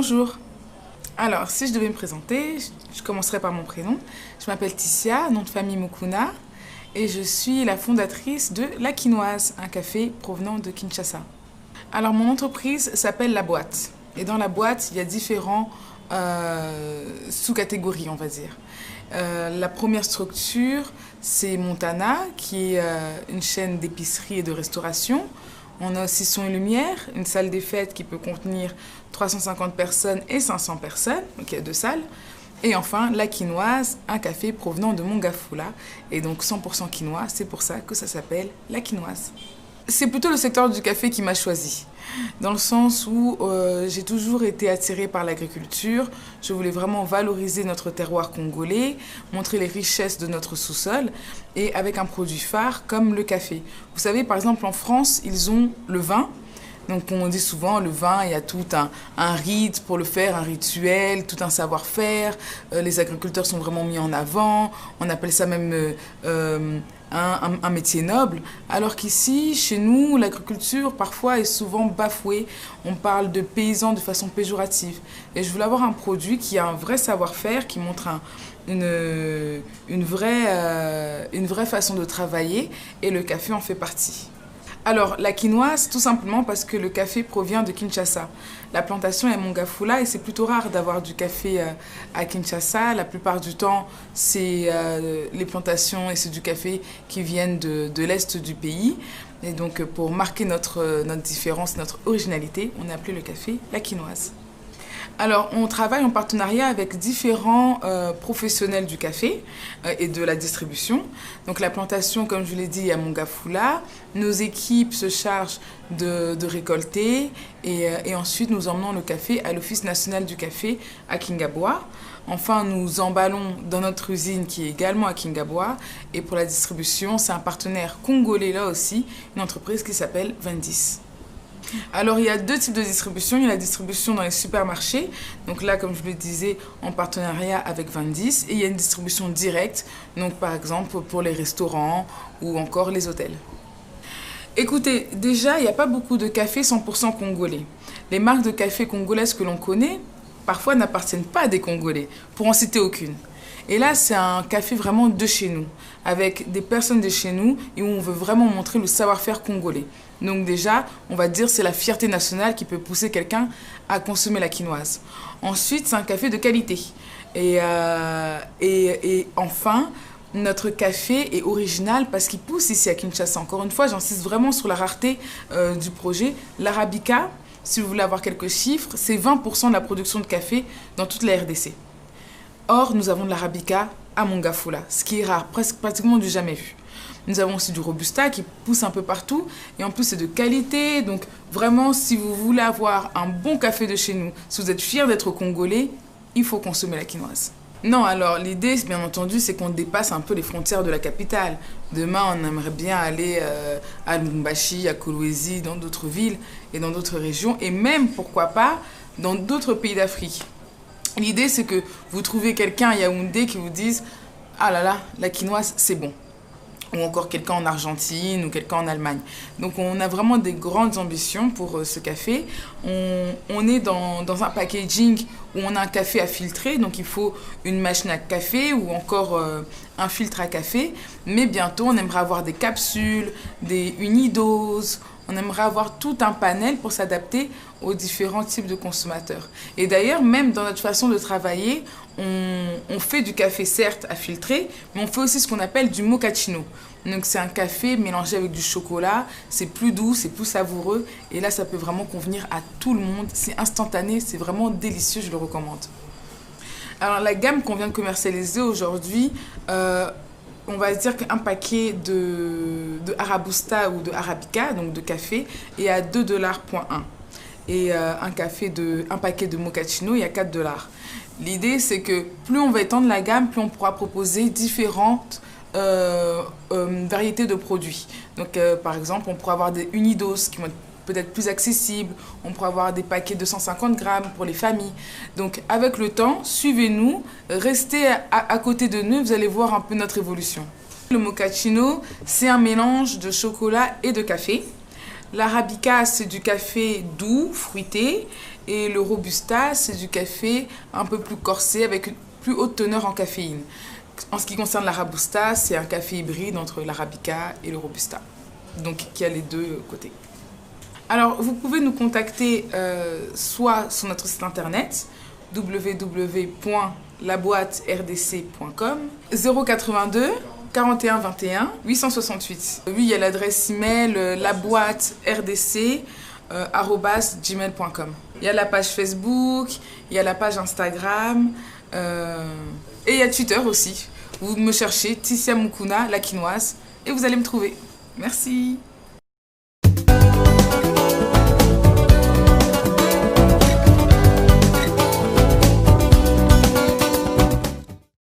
Bonjour. Alors, si je devais me présenter, je commencerai par mon prénom. Je m'appelle Ticia, nom de famille Mukuna, et je suis la fondatrice de La Quinoise, un café provenant de Kinshasa. Alors, mon entreprise s'appelle La Boîte. Et dans La Boîte, il y a différents sous-catégories, on va dire. La première structure, c'est Montana, qui est une chaîne d'épicerie et de restauration. On a aussi Son et Lumière, une salle des fêtes qui peut contenir 350 personnes et 500 personnes, donc il y a 2 salles. Et enfin, La Quinoise, un café provenant de Mongafula, et donc 100% quinoa, c'est pour ça que ça s'appelle La Quinoise. C'est plutôt le secteur du café qui m'a choisi, dans le sens où j'ai toujours été attirée par l'agriculture. Je voulais vraiment valoriser notre terroir congolais, montrer les richesses de notre sous-sol, et avec un produit phare comme le café. Vous savez, par exemple, en France, ils ont le vin. Donc on dit souvent, le vin, il y a tout un rite pour le faire, un rituel, tout un savoir-faire. Les agriculteurs sont vraiment mis en avant. On appelle ça même un métier noble. Alors qu'ici, chez nous, l'agriculture, parfois, est souvent bafouée. On parle de paysans de façon péjorative. Et je voulais avoir un produit qui a un vrai savoir-faire, qui montre une vraie façon de travailler. Et le café en fait partie. Alors, la quinoise, tout simplement parce que le café provient de Kinshasa. La plantation est Mongafula et c'est plutôt rare d'avoir du café à Kinshasa. La plupart du temps, c'est les plantations et c'est du café qui viennent de l'est du pays. Et donc, pour marquer notre différence, notre originalité, on a appelé le café la quinoise. Alors, on travaille en partenariat avec différents professionnels du café et de la distribution. Donc, la plantation, comme je l'ai dit, à Mongafula. Nos équipes se chargent de récolter et ensuite nous emmenons le café à l'Office national du café à Kingabwa. Enfin, nous emballons dans notre usine qui est également à Kingabwa. Et pour la distribution, c'est un partenaire congolais là aussi, une entreprise qui s'appelle Vendis. Alors, il y a 2 types de distribution. Il y a la distribution dans les supermarchés. Donc là, comme je le disais, en partenariat avec Vendis. Et il y a une distribution directe, donc par exemple pour les restaurants ou encore les hôtels. Écoutez, déjà, il n'y a pas beaucoup de cafés 100% congolais. Les marques de café congolaises que l'on connaît, parfois n'appartiennent pas à des Congolais, pour en citer aucune. Et là, c'est un café vraiment de chez nous, avec des personnes de chez nous et où on veut vraiment montrer le savoir-faire congolais. Donc déjà, on va dire c'est la fierté nationale qui peut pousser quelqu'un à consommer la quinoise. Ensuite, c'est un café de qualité. Et enfin, notre café est original parce qu'il pousse ici à Kinshasa. Encore une fois, j'insiste vraiment sur la rareté du projet. L'Arabica, si vous voulez avoir quelques chiffres, c'est 20% de la production de café dans toute la RDC. Or, nous avons de l'Arabica à Mongafula, ce qui est rare, pratiquement du jamais vu. Nous avons aussi du Robusta qui pousse un peu partout. Et en plus, c'est de qualité. Donc, vraiment, si vous voulez avoir un bon café de chez nous, si vous êtes fier d'être congolais, il faut consommer la quinoise. Non, alors l'idée, bien entendu, c'est qu'on dépasse un peu les frontières de la capitale. Demain, on aimerait bien aller à Lubumbashi, à Kolwezi, dans d'autres villes et dans d'autres régions. Et même, pourquoi pas, dans d'autres pays d'Afrique. L'idée, c'est que vous trouvez quelqu'un à Yaoundé qui vous dise « Ah là là, la quinoise, c'est bon ». Ou encore quelqu'un en Argentine ou quelqu'un en Allemagne. Donc on a vraiment des grandes ambitions pour ce café. On est dans un packaging où on a un café à filtrer, donc il faut une machine à café ou encore un filtre à café. Mais bientôt on aimerait avoir des capsules, des unidoses. On aimerait avoir tout un panel pour s'adapter aux différents types de consommateurs. Et d'ailleurs, même dans notre façon de travailler, on fait du café certes à filtrer, mais on fait aussi ce qu'on appelle du mochaccino. Donc c'est un café mélangé avec du chocolat, c'est plus doux, c'est plus savoureux. Et là, ça peut vraiment convenir à tout le monde. C'est instantané, c'est vraiment délicieux, je le recommande. Alors la gamme qu'on vient de commercialiser aujourd'hui, on va dire qu'un paquet de Arabusta ou de Arabica, donc de café, est à 2,1 $. Et un paquet de mochaccino est à 4 $. L'idée, c'est que plus on va étendre la gamme, plus on pourra proposer différentes variétés de produits. Donc, par exemple, on pourra avoir des unidoses qui vont être peut-être plus accessibles. On pourra avoir des paquets de 150 grammes pour les familles. Donc, avec le temps, suivez-nous, restez à côté de nous, vous allez voir un peu notre évolution. Le mochaccino, c'est un mélange de chocolat et de café. L'Arabica, c'est du café doux, fruité. Et le Robusta, c'est du café un peu plus corsé avec une plus haute teneur en caféine. En ce qui concerne la Robusta, c'est un café hybride entre l'Arabica et le Robusta, donc qui a les deux côtés. Alors, vous pouvez nous contacter soit sur notre site internet www.laboiterdc.com 082 41 21 868. Oui, il y a l'adresse email laboiterdc@gmail.com. Il y a la page Facebook, il y a la page Instagram et il y a Twitter aussi. Vous me cherchez Ticia Mukuna, la quinoise, et vous allez me trouver. Merci.